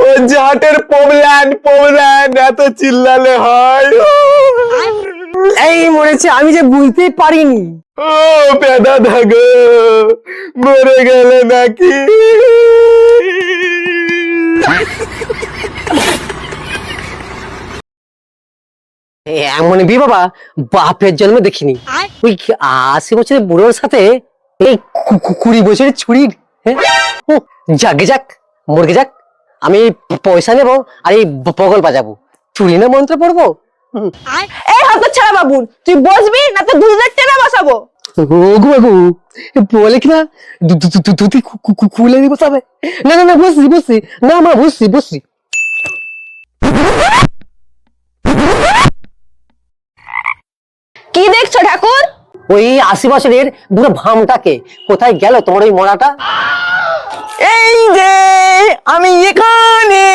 ও জাটের problem problem এত চিল্লালে হয়? এই মরেছে, আমি যে বুঝতেই পারিনি। ও পেদা থাকো, মরে গেলে নাকি? এমন বি বাবা বাপের জন্মে দেখিনি। ওই 80 বছরের বুড়োর সাথে এই 20 বছরের ছুরির। ও, যাকে যাক, মরগে যাক, আমি পয়সা নেবো আর এই বগল বাজাবো, চুরি না মন্ত্র পড়বো। এই হতচ্ছাড়া বাবুন, তুই বসবি না তো দুধের টেনে বসাবো? ওগো বাবু বলে কিনা দুটি খুলে দিব সবে। না না না, বসছি বসছি, না মা বসছি বসছি। কি দেখছো ঠাকুর? ওই 80 বছরের বুড়ো ভামটাকে, কোথায় গেল তোমার ওই মরাটা? এই যে আমি এখানে।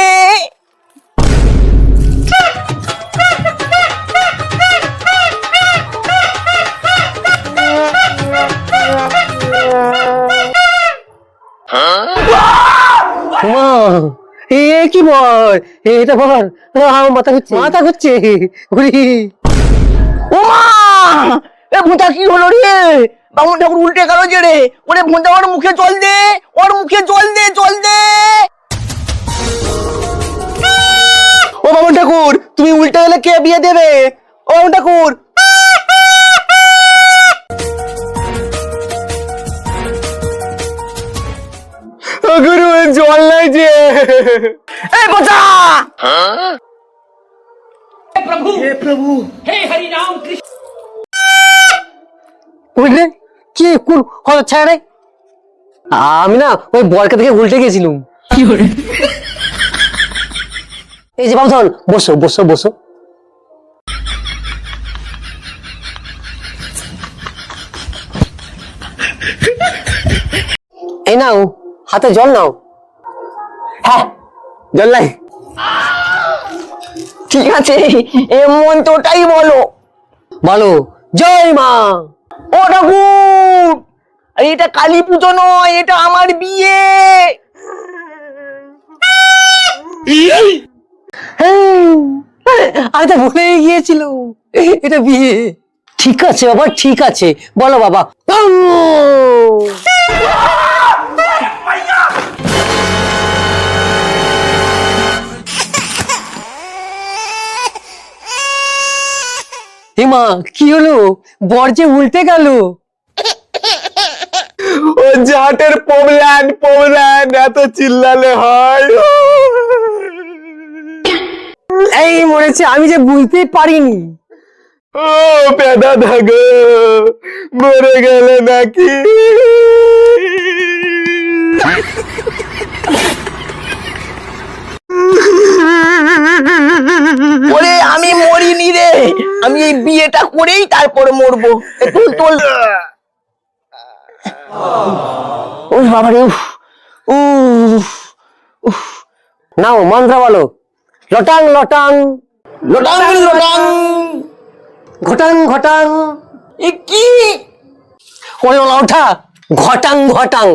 মা এ কি বল, এটা বল, আমার মাথা ঘুরছে, মাথা ঘুরছে ঘুরি। ও মা, এ ভূতা কি হলো রে? বামুন ঠাকুর উল্টে গেল যে রে। ওরে ভূতা, ওর মুখে জল দে, ওর মুখে জল দে, জল দে। ও বামন ঠাকুর, তুমি উল্টে গেলে কে বিয়ে দেবে? ও বামন ঠাকুর, ও গুরু জল নাই যে। এই বোঝা, বুঝলে কি কোন কথা ছাড়ে? আমি না ওই বরকে থেকে উল্টে গেছিলাম। এই যে বাবুধন, বসো বসো বসো। এই নাও হাতে জল নাও। হ্যাঁ, জল নাই। ঠিক আছে, এ মন্ত্রটাই বলো। বলো, জয় মা। ও ঠাকুর, এটা কালী পুজো নয়, এটা আমার বিয়ে। আমি তো ভুলেই গিয়েছিল, এটা বিয়ে। ঠিক আছে বাবা, ঠিক আছে, বলো বাবা। হেমা কি হলো, বর যে উল্টে গেল। ও জাটের প্রবলেম প্রবলেম এত চিল্লালে হয়? এই মরেছে, আমি যে বুঝতেই পারিনি। ও পেদা থাকো, মরে গেলে নাকি? ওরে আমি মরিনি রে, আমি এই বিয়েটা করেই তারপরে মরবো। তুল তুল। ওই বাবা রে, নাও মন্ত্র বলো। লটাং লটাং, লোটাং লোটাং। ঘটাং ঘটাং। এ কি? ওরে ওঠা, ঘটাং ঘটাং,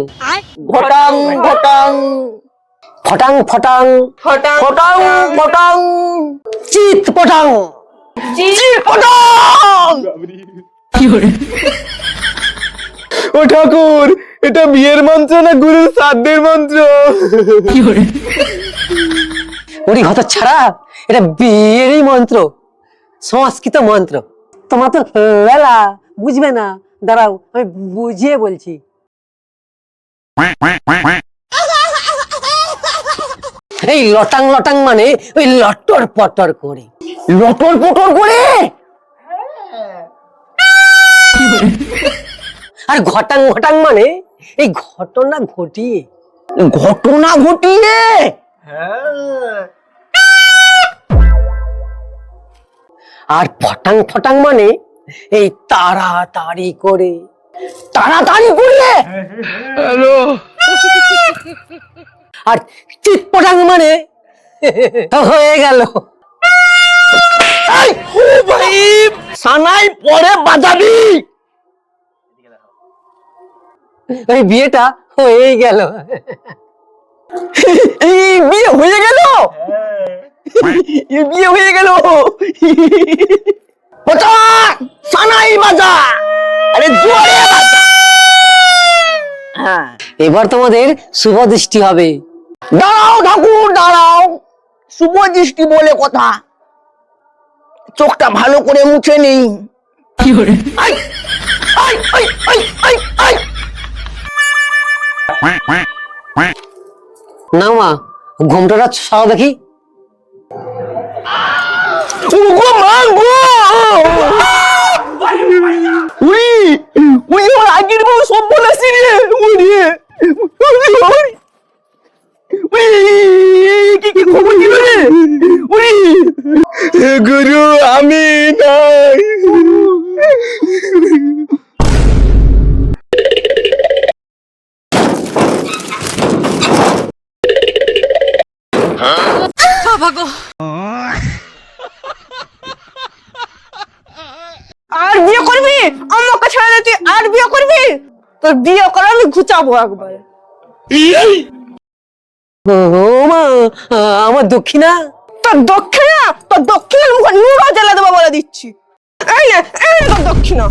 ঘটাং ঘটাং, ফটাং ফটাং, ফটাং ফটাং ফটাং, চিত পটাং। চির ফটাং। ও ঠাকুর, এটা বিয়ের মন্ত্র না গুরুর শ্রাদ্ধের মন্ত্র? ওরে হত ছাড়া, এটা বিয়েরই মন্ত্র, সংস্কৃত মন্ত্র। তোমার তো বেলা বুঝবে না, দাঁড়াও আমি বুঝিয়ে বলছি। এই লটাং লটাং মানে ওই লটর পটর করে, লটর পটর করে। আর ঘটাং ঘটাং মানে এই ঘটনা ঘটিয়ে। ঘটনা ঘটিয়ে। আর ফটাং ফটাং মানে এই তাড়াতাড়ি করে। তাড়াতাড়ি করে। আর চিত পটাং মানে হয়ে গেল। এই, ও ভাই, সানাই পরে বাজাবি। ওই বিয়েটা হয়ে গেল। এই বিয়ে হয়ে গেল। বিয়ে হয়ে গেল। পচা সানাই বাজা, আরে জোরে বাজা। হ্যাঁ, এবার তোমাদের শুভ দৃষ্টি হবে। দাঁড়াও ঠাকুর দাঁড়াও, শুভ দৃষ্টি বলে কথা, চোখটা ভালো করে মুছে নেই। I, I, I, I, I, I. না মা, ঘুমটাটা ছাড়াও দেখি। ওগো মা গো, উই উই ওর আগের বউ সব বলেছি রে। কি কি খবর দিল রে? উই গুরু আমি নাই। আর বিয়ে করবি? আমাকে ছেড়ে দে, তুই আর বিয়ে করবি? তোর বিয়ে করে আমি ঘুচাবো একবার। ও মা, আমার দক্ষিণা। তোর দক্ষিণার মুখে নুরো জ্বালা দেবো বলে দিচ্ছি। এই নে তোর দক্ষিণা।